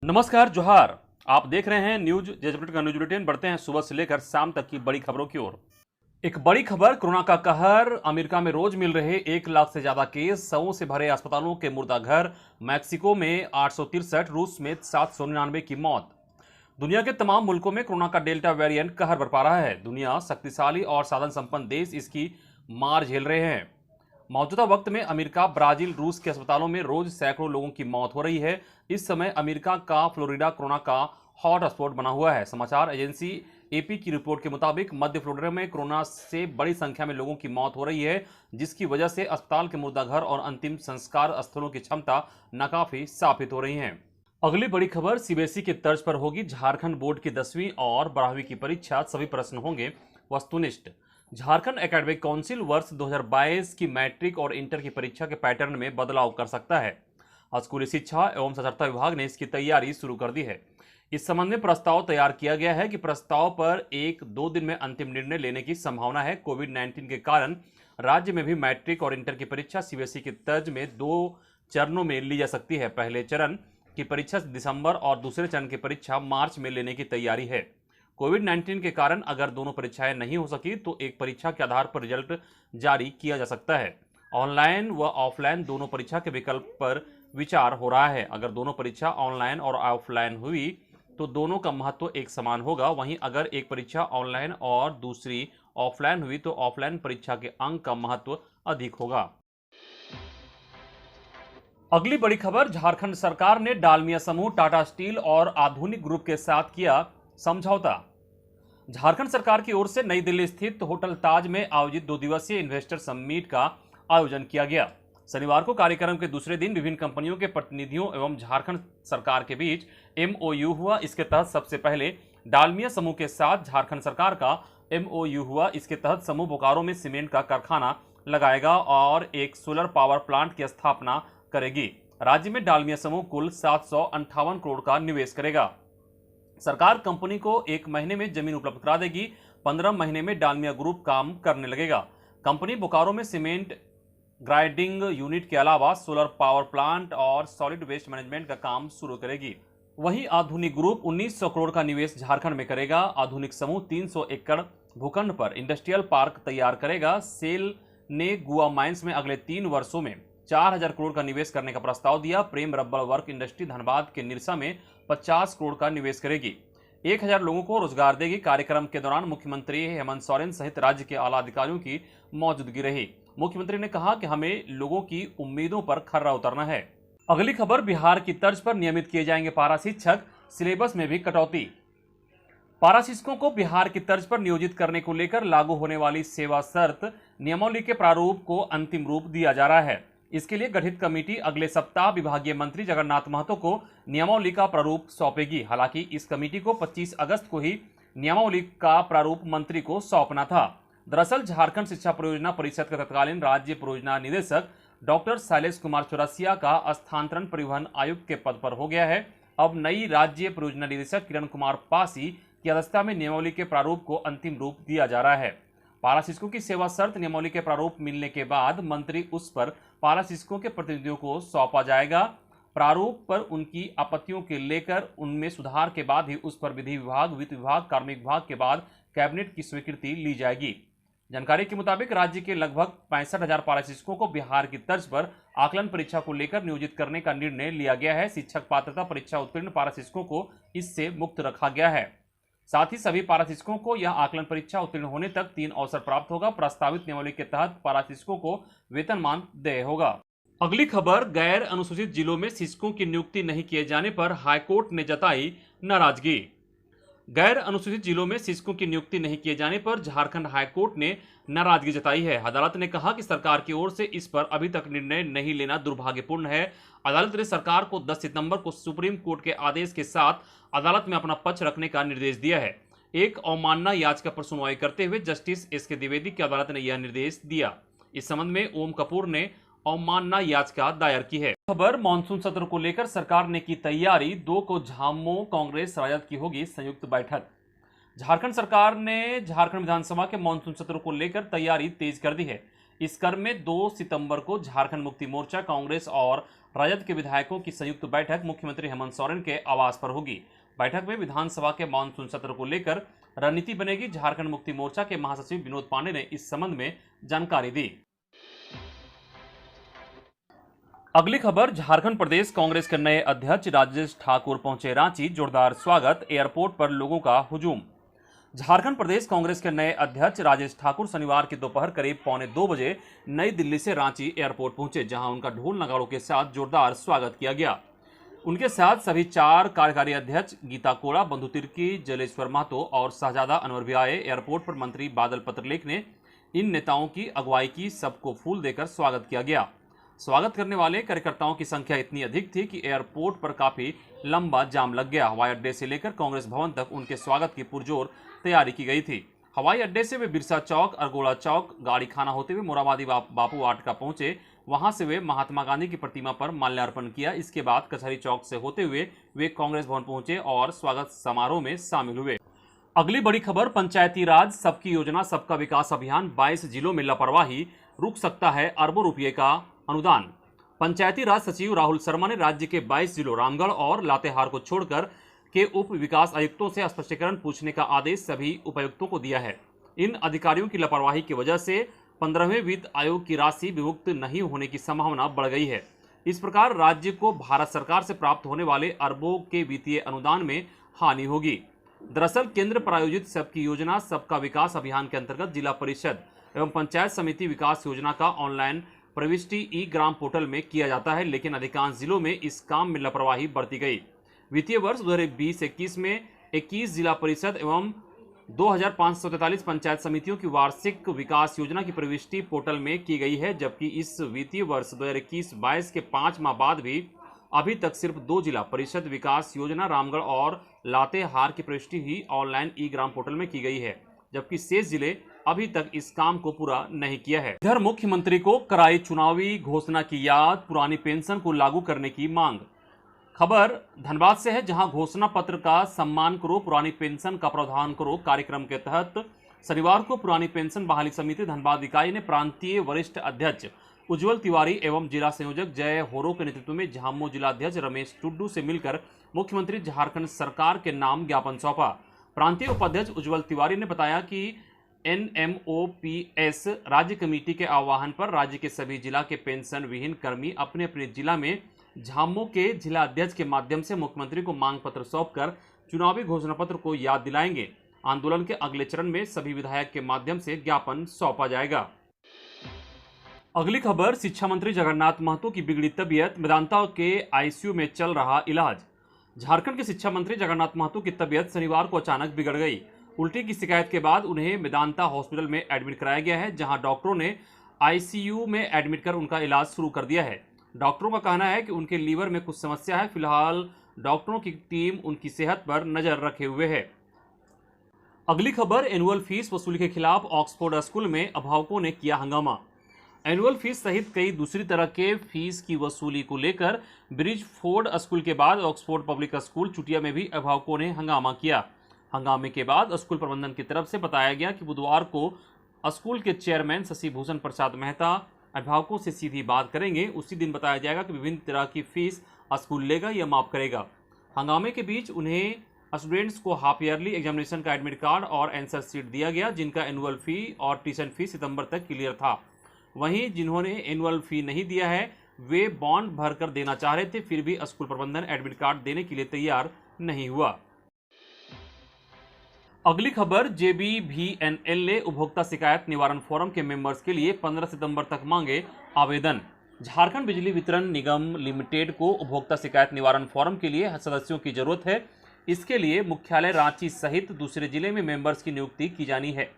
नमस्कार जोहार। आप देख रहे हैं न्यूज जजपट का न्यूज बुलेटिन। बढ़ते हैं सुबह से लेकर शाम तक की बड़ी खबरों की ओर। एक बड़ी खबर, कोरोना का कहर। अमेरिका में रोज मिल रहे 1 लाख से ज्यादा केस, सौ से भरे अस्पतालों के मुर्दा घर। मैक्सिको में 863, रूस में 799 की मौत। दुनिया के तमाम मुल्कों में कोरोना का डेल्टा वेरिएंट कहर बरपा रहा है। दुनिया शक्तिशाली और साधन संपन्न देश इसकी मार झेल रहे हैं। मौजूदा वक्त में अमेरिका, ब्राजील, रूस के अस्पतालों में रोज सैकड़ों लोगों की मौत हो रही है। इस समय अमेरिका का फ्लोरिडा कोरोना का हॉट स्पॉट बना हुआ है। समाचार एजेंसी एपी की रिपोर्ट के मुताबिक मध्य फ्लोरिडा में कोरोना से बड़ी संख्या में लोगों की मौत हो रही है, जिसकी वजह से अस्पताल के मुर्दाघर और अंतिम संस्कार स्थलों की क्षमता नाकाफी साबित हो रही है। अगली बड़ी खबर, सीबीएसई की तर्ज पर होगी झारखंड बोर्ड की 10वीं और 12वीं की परीक्षा। सभी प्रश्न होंगे वस्तुनिष्ठ। झारखंड एकेडमिक काउंसिल वर्ष 2022 की मैट्रिक और इंटर की परीक्षा के पैटर्न में बदलाव कर सकता है। स्कूली शिक्षा एवं साक्षरता विभाग ने इसकी तैयारी शुरू कर दी है। इस संबंध में प्रस्ताव तैयार किया गया है कि प्रस्ताव पर 1-2 दिन में अंतिम निर्णय लेने की संभावना है। कोविड-19 के कारण राज्य में भी मैट्रिक और इंटर की परीक्षा सीबीएसई की तर्ज में 2 चरणों में ली जा सकती है। पहले चरण की परीक्षा दिसंबर और दूसरे चरण की परीक्षा मार्च में लेने की तैयारी है। कोविड-19 के कारण अगर दोनों परीक्षाएं नहीं हो सकी तो एक परीक्षा के आधार पर रिजल्ट जारी किया जा सकता है। ऑनलाइन व ऑफलाइन दोनों परीक्षा के विकल्प पर विचार हो रहा है। अगर दोनों परीक्षा ऑनलाइन और ऑफलाइन हुई तो दोनों का महत्व एक समान होगा। वहीं अगर एक परीक्षा ऑनलाइन और दूसरी ऑफलाइन हुई तो ऑफलाइन परीक्षा के अंक का महत्व अधिक होगा। अगली बड़ी खबर, झारखंड सरकार ने डालमिया समूह, टाटा स्टील और आधुनिक ग्रुप के साथ किया समझौता। झारखंड सरकार की ओर से नई दिल्ली स्थित होटल ताज में आयोजित 2 दिवसीय इन्वेस्टर समिट का आयोजन किया गया। शनिवार को कार्यक्रम के दूसरे दिन विभिन्न कंपनियों के प्रतिनिधियों एवं झारखंड सरकार के बीच एमओयू हुआ। इसके तहत सबसे पहले डालमिया समूह के साथ झारखंड सरकार का एमओयू हुआ। इसके तहत समूह बोकारो में सीमेंट का कारखाना लगाएगा और एक सोलर पावर प्लांट की स्थापना करेगी। राज्य में डालमिया समूह कुल 758 करोड़ का निवेश करेगा। सरकार कंपनी को 1 महीने में जमीन उपलब्ध करा देगी। 15 महीने में डालमिया ग्रुप काम करने लगेगा। कंपनी बोकारो में सीमेंट ग्राइंडिंग यूनिट के अलावा सोलर पावर प्लांट और सॉलिड वेस्ट मैनेजमेंट का काम शुरू करेगी। वहीं आधुनिक ग्रुप 1900 करोड़ का निवेश झारखंड में करेगा। आधुनिक समूह 300 एकड़ भूखंड पर इंडस्ट्रियल पार्क तैयार करेगा। सेल ने गुआ माइंस में अगले 3 वर्षों में 4000 करोड़ का निवेश करने का प्रस्ताव दिया। प्रेम रबर वर्क इंडस्ट्री धनबाद के निरसा में 50 करोड़ का निवेश करेगी। 1000 लोगों को रोजगार देगी। कार्यक्रम के दौरान मुख्यमंत्री हेमंत सोरेन सहित राज्य के आला अधिकारियों की मौजूदगी रही। मुख्यमंत्री ने कहा कि हमें लोगों की उम्मीदों पर खरा उतरना है। अगली खबर, बिहार की तर्ज पर नियमित किए जाएंगे पारा शिक्षक, सिलेबस में भी कटौती। पारा शिक्षकों को बिहार की तर्ज पर नियोजित करने को लेकर लागू होने वाली सेवा शर्त नियमावली के प्रारूप को अंतिम रूप दिया जा रहा है। इसके लिए गठित कमेटी अगले सप्ताह विभागीय मंत्री जगन्नाथ महतो को नियमावली का प्रारूप सौंपेगी। हालांकि इस कमेटी को 25 अगस्त को ही नियमावली का प्रारूप मंत्री को सौंपना था। दरअसल झारखंड शिक्षा परियोजना परिषद के तत्कालीन राज्य परियोजना निदेशक डॉक्टर शैलेश कुमार चौरसिया का स्थानांतरण परिवहन आयुक्त के पद पर हो गया है। अब नई राज्य परियोजना निदेशक किरण कुमार पासी की अध्यक्षता में नियमावली के प्रारूप को अंतिम रूप दिया जा रहा है। पारा शिक्षकों की सेवा शर्त नियमावली के प्रारूप मिलने के बाद मंत्री उस पर पारा शिक्षकों के प्रतिनिधियों को सौंपा जाएगा। प्रारूप पर उनकी आपत्तियों के लेकर उनमें सुधार के बाद ही उस पर विधि विभाग, वित्त विभाग, कार्मिक विभाग के बाद कैबिनेट की स्वीकृति ली जाएगी। जानकारी के मुताबिक राज्य के लगभग 65,000 पारा शिक्षकों को बिहार की तर्ज पर आकलन परीक्षा को लेकर नियोजित करने का निर्णय लिया गया है। शिक्षक पात्रता परीक्षा उत्तीर्ण पारा शिक्षकों को इससे मुक्त रखा गया है। साथ ही सभी पारा शिक्षकों को यह आकलन परीक्षा उत्तीर्ण होने तक 3 अवसर प्राप्त होगा। प्रस्तावित नियमावली के तहत पारा शिक्षकों को वेतनमान देय होगा। अगली खबर, गैर अनुसूचित जिलों में शिक्षकों की नियुक्ति नहीं किए जाने पर हाईकोर्ट ने जताई नाराजगी। गैर अनुसूचित जिलों में शिक्षकों की नियुक्ति नहीं किए जाने पर झारखंड हाईकोर्ट ने नाराजगी जताई है। अदालत ने कहा कि सरकार की ओर से इस पर अभी तक निर्णय नहीं लेना दुर्भाग्यपूर्ण है। अदालत ने सरकार को 10 सितंबर को सुप्रीम कोर्ट के आदेश के साथ अदालत में अपना पक्ष रखने का निर्देश दिया है। एक अवमानना याचिका पर सुनवाई करते हुए जस्टिस एस.के. द्विवेदी की अदालत ने यह निर्देश दिया। इस संबंध में ओम कपूर ने अवमानना याचिका दायर की है। खबर, मानसून सत्र को लेकर सरकार ने की तैयारी। 2 को झामुमो कांग्रेस राजद की होगी संयुक्त बैठक। झारखंड सरकार ने झारखंड विधानसभा के मानसून सत्र को लेकर तैयारी तेज कर दी है। इस क्रम में 2 सितंबर को झारखंड मुक्ति मोर्चा, कांग्रेस और राजद के विधायकों की संयुक्त बैठक मुख्यमंत्री हेमंत सोरेन के आवास पर होगी। बैठक में विधानसभा के मानसून सत्र को लेकर रणनीति बनेगी। झारखंड मुक्ति मोर्चा के महासचिव विनोद पांडे ने इस संबंध में जानकारी दी। अगली खबर, झारखंड प्रदेश कांग्रेस के नए अध्यक्ष राजेश ठाकुर पहुंचे रांची, जोरदार स्वागत, एयरपोर्ट पर लोगों का हुजूम। झारखंड प्रदेश कांग्रेस के नए अध्यक्ष राजेश ठाकुर शनिवार की दोपहर करीब 1:45 बजे नई दिल्ली से रांची एयरपोर्ट पहुंचे, जहां उनका ढोल नगाड़ों के साथ जोरदार स्वागत किया गया। उनके साथ सभी 4 कार्यकारी अध्यक्ष गीता कोड़ा, बंधु तिर्की, जलेश्वर महतो और शहजादा अनवर भी आए। एयरपोर्ट पर मंत्री बादल पत्रलेख ने इन नेताओं की अगुवाई की। सबको फूल देकर स्वागत किया गया। स्वागत करने वाले कार्यकर्ताओं की संख्या इतनी अधिक थी कि एयरपोर्ट पर काफी लंबा जाम लग गया। हवाई अड्डे से लेकर कांग्रेस भवन तक उनके स्वागत की पुरजोर तैयारी की गई थी। हवाई अड्डे से वे बिरसा चौक, अरगोड़ा चौक, गाड़ी खाना होते हुए मोराबादी बापू वाटिका पहुंचे। वहां से वे महात्मा गांधी की प्रतिमा पर माल्यार्पण किया। इसके बाद कचहरी चौक से होते हुए वे कांग्रेस भवन पहुंचे और स्वागत समारोह में शामिल हुए। अगली बड़ी खबर, पंचायती राज सबकी योजना सबका विकास अभियान, 22 जिलों में लापरवाही, रुक सकता है अरबों रुपये का अनुदान। पंचायती राज सचिव राहुल शर्मा ने राज्य के 22 जिलों रामगढ़ और लातेहार को छोड़कर के उप विकास आयुक्तों से स्पष्टीकरण पूछने का आदेश सभी उपायुक्तों को दिया है। इन अधिकारियों की लापरवाही की वजह से 15वें वित्त आयोग की राशि विमुक्त नहीं होने की संभावना बढ़ गई है। इस प्रकार राज्य को भारत सरकार से प्राप्त होने वाले अरबों के वित्तीय अनुदान में हानि होगी। दरअसल केंद्र प्रायोजित सबकी योजना सबका विकास अभियान के अंतर्गत जिला परिषद एवं पंचायत समिति विकास योजना का ऑनलाइन प्रविष्टि ई ग्राम पोर्टल में किया जाता है, लेकिन अधिकांश जिलों में इस काम में लापरवाही बरती गई। वित्तीय वर्ष 2020-21 में 21 जिला परिषद एवं 2543 पंचायत समितियों की वार्षिक विकास योजना की प्रविष्टि पोर्टल में की गई है, जबकि इस वित्तीय वर्ष 2021-22 के 5 माह बाद भी अभी तक सिर्फ 2 जिला परिषद विकास योजना रामगढ़ और लातेहार की प्रविष्टि ही ऑनलाइन ई ग्राम पोर्टल में की गई है, जबकि शेष जिले अभी तक इस काम को पूरा नहीं किया है। इधर मुख्यमंत्री को कराई चुनावी घोषणा की याद, पुरानी पेंशन को लागू करने की मांग। खबर धनबाद से है, जहां घोषणा पत्र का सम्मान करो, पुरानी पेंशन का प्रावधान करो कार्यक्रम के तहत शनिवार को पुरानी पेंशन बहाली समिति धनबाद इकाई ने प्रांतीय वरिष्ठ अध्यक्ष उज्जवल तिवारी एवं जिला संयोजक जय होरो के नेतृत्व में झामो जिला अध्यक्ष रमेश टुड्डू से मिलकर मुख्यमंत्री झारखंड सरकार के नाम ज्ञापन सौंपा। प्रांतीय उपाध्यक्ष उज्जवल तिवारी ने बताया कि NMOPS राज्य कमेटी के आह्वान पर राज्य के सभी जिला के पेंशन विहीन कर्मी अपने अपने जिला में झामो के जिला अध्यक्ष के माध्यम से मुख्यमंत्री को मांग पत्र सौंपकर चुनावी घोषणा पत्र को याद दिलाएंगे। आंदोलन के अगले चरण में सभी विधायक के माध्यम से ज्ञापन सौंपा जाएगा। अगली खबर, शिक्षा मंत्री जगन्नाथ महतो की बिगड़ी तबीयत, मेदांता के ICU में चल रहा इलाज। झारखंड के शिक्षा मंत्री जगन्नाथ महतो की तबीयत शनिवार को अचानक बिगड़ गई। उल्टी की शिकायत के बाद उन्हें मेदांता हॉस्पिटल में एडमिट कराया गया है, जहां डॉक्टरों ने ICU में एडमिट कर उनका इलाज शुरू कर दिया है। डॉक्टरों का कहना है कि उनके लीवर में कुछ समस्या है। फिलहाल डॉक्टरों की टीम उनकी सेहत पर नजर रखे हुए है। अगली खबर, एनुअल फीस वसूली के खिलाफ ऑक्सफोर्ड स्कूल में अभिभावकों ने किया हंगामा। एनुअल फीस सहित कई दूसरी तरह के फीस की वसूली को लेकर ब्रिजफोर्ड स्कूल के बाद ऑक्सफोर्ड पब्लिक स्कूल चुटिया में भी अभिभावकों ने हंगामा किया। हंगामे के बाद स्कूल प्रबंधन की तरफ से बताया गया कि बुधवार को स्कूल के चेयरमैन शशि भूषण प्रसाद मेहता अभिभावकों से सीधी बात करेंगे। उसी दिन बताया जाएगा कि विभिन्न तरह की फीस स्कूल लेगा या माफ करेगा। हंगामे के बीच उन्हें स्टूडेंट्स को हाफ ईयरली एग्जामिनेशन का एडमिट कार्ड और आंसर शीट दिया गया, जिनका एनुअल फी और ट्यूशन फी सितंबर तक क्लियर था। वहीं जिन्होंने एनुअल फी नहीं दिया है वे बॉन्ड भरकर देना चाह रहे थे, फिर भी स्कूल प्रबंधन एडमिट कार्ड देने के लिए तैयार नहीं हुआ। अगली खबर, JBVNL ने उपभोक्ता शिकायत निवारण फोरम के मेंबर्स के लिए 15 सितंबर तक मांगे आवेदन। झारखंड बिजली वितरण निगम लिमिटेड को उपभोक्ता शिकायत निवारण फोरम के लिए सदस्यों की जरूरत है। इसके लिए मुख्यालय रांची सहित दूसरे जिले में मेंबर्स की नियुक्ति की जानी है।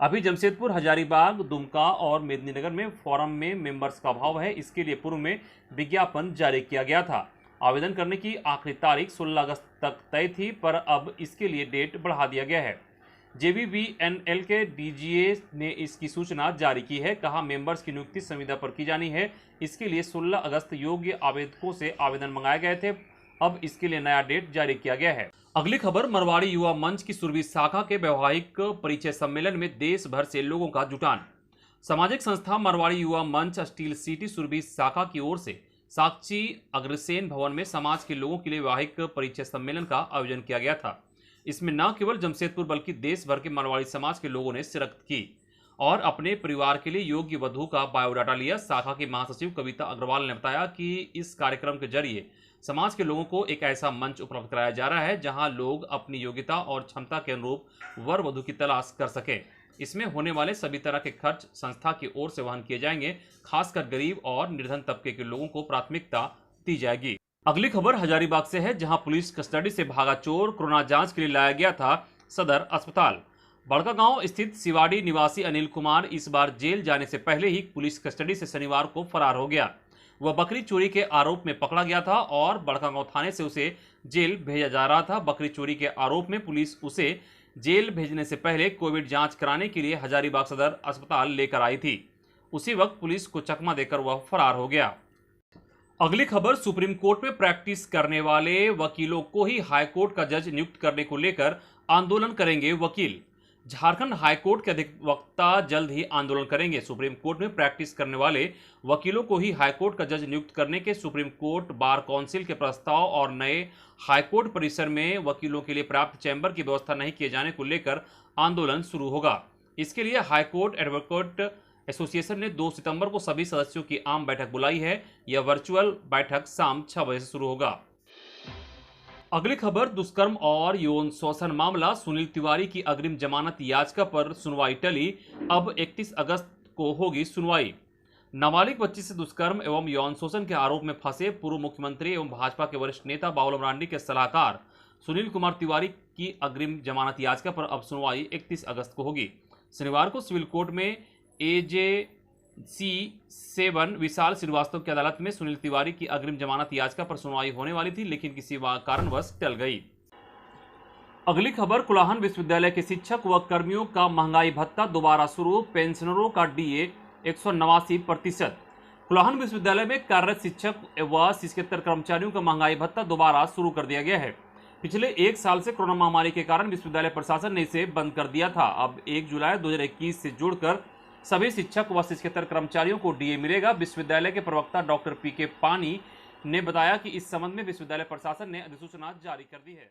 अभी जमशेदपुर, हजारीबाग, दुमका और मेदिनीनगर में फोरम में मेंबर्स का अभाव है। इसके लिए पूर्व में विज्ञापन जारी किया गया था। आवेदन करने की आखिरी तारीख 16 अगस्त तक तय थी, पर अब इसके लिए डेट बढ़ा दिया गया है। JBVNL के DGA ने इसकी सूचना जारी की है। कहा मेंबर्स की नियुक्ति संविदा पर की जानी है। इसके लिए 16 अगस्त योग्य आवेदकों से आवेदन मंगाए गए थे। अब इसके लिए नया डेट जारी किया गया है। अगली खबर, मरवाड़ी युवा मंच की सुरभि शाखा के वैवाहिक परिचय सम्मेलन में देश भर से लोगों का जुटान। सामाजिक संस्था मरवाड़ी युवा मंच स्टील सिटी सुरभि शाखा की ओर से साक्षी अग्रसेन भवन में समाज के लोगों के लिए वैवाहिक परिचय सम्मेलन का आयोजन किया गया था। इसमें न केवल जमशेदपुर बल्कि देश भर के मारवाड़ी समाज के लोगों ने शिरकत की और अपने परिवार के लिए योग्य वधू का बायोडाटा लिया। शाखा की महासचिव कविता अग्रवाल ने बताया कि इस कार्यक्रम के जरिए समाज के लोगों को एक ऐसा मंच उपलब्ध कराया जा रहा है जहां लोग अपनी योग्यता और क्षमता के अनुरूप वर वधू की तलाश कर सकें। इसमें होने वाले सभी तरह के खर्च संस्था की ओर से वहन किए जाएंगे। खासकर गरीब और निर्धन तबके के लोगों को प्राथमिकता दी जाएगी। अगली खबर हजारीबाग से है, जहां पुलिस कस्टडी से भागा चोर कोरोना जांच के लिए लाया गया था सदर अस्पताल। बड़कागांव स्थित सिवाड़ी निवासी अनिल कुमार इस बार जेल जाने से पहले ही पुलिस कस्टडी से शनिवार को फरार हो गया। वह बकरी चोरी के आरोप में पकड़ा गया था और बड़कागांव थाने से उसे जेल भेजा जा रहा था। बकरी चोरी के आरोप में पुलिस उसे जेल भेजने से पहले कोविड जांच कराने के लिए हजारीबाग सदर अस्पताल लेकर आई थी। उसी वक्त पुलिस को चकमा देकर वह फरार हो गया। अगली खबर, सुप्रीम कोर्ट में प्रैक्टिस करने वाले वकीलों को ही हाईकोर्ट का जज नियुक्त करने को लेकर आंदोलन करेंगे वकील। झारखंड हाईकोर्ट के अधिवक्ता जल्द ही आंदोलन करेंगे। सुप्रीम कोर्ट में प्रैक्टिस करने वाले वकीलों को ही हाईकोर्ट का जज नियुक्त करने के सुप्रीम कोर्ट बार काउंसिल के प्रस्ताव और नए हाईकोर्ट परिसर में वकीलों के लिए पर्याप्त चैंबर की व्यवस्था नहीं किए जाने को लेकर आंदोलन शुरू होगा। इसके लिए हाईकोर्ट एडवोकेट एसोसिएशन ने 2 सितंबर को सभी सदस्यों की आम बैठक बुलाई है। यह वर्चुअल बैठक शाम 6 बजे से शुरू होगा। अगली खबर, दुष्कर्म और यौन शोषण मामला, सुनील तिवारी की अग्रिम जमानत याचिका पर सुनवाई टली। अब 31 अगस्त को होगी सुनवाई। नाबालिग बच्ची से दुष्कर्म एवं यौन शोषण के आरोप में फंसे पूर्व मुख्यमंत्री एवं भाजपा के वरिष्ठ नेता बाबूलाल मरांडी के सलाहकार सुनील कुमार तिवारी की अग्रिम जमानत याचिका पर अब सुनवाई 31 अगस्त को होगी। शनिवार को सिविल कोर्ट में AJC7 विशाल श्रीवास्तव की अदालत में सुनील तिवारी की अग्रिम जमानत याचिका पर सुनवाई होने वाली थी, लेकिन किसी कारणवश टल गई। अगली खबर, कुलाहन विश्वविद्यालय के शिक्षक व कर्मियों का महंगाई भत्ता दोबारा शुरू। पेंशनरों का DA 189%। कुलाहन विश्वविद्यालय में कार्यरत शिक्षक व शिक्षकेतर कर्मचारियों का महंगाई भत्ता दोबारा शुरू कर दिया गया है। पिछले 1 साल से कोरोना महामारी के कारण विश्वविद्यालय प्रशासन ने इसे बंद कर दिया था। अब 1 जुलाई 2021 से जोड़कर सभी शिक्षक व शिक्षकेतर कर्मचारियों को DA मिलेगा। विश्वविद्यालय के प्रवक्ता डॉक्टर PK पानी ने बताया कि इस संबंध में विश्वविद्यालय प्रशासन ने अधिसूचना जारी कर दी है।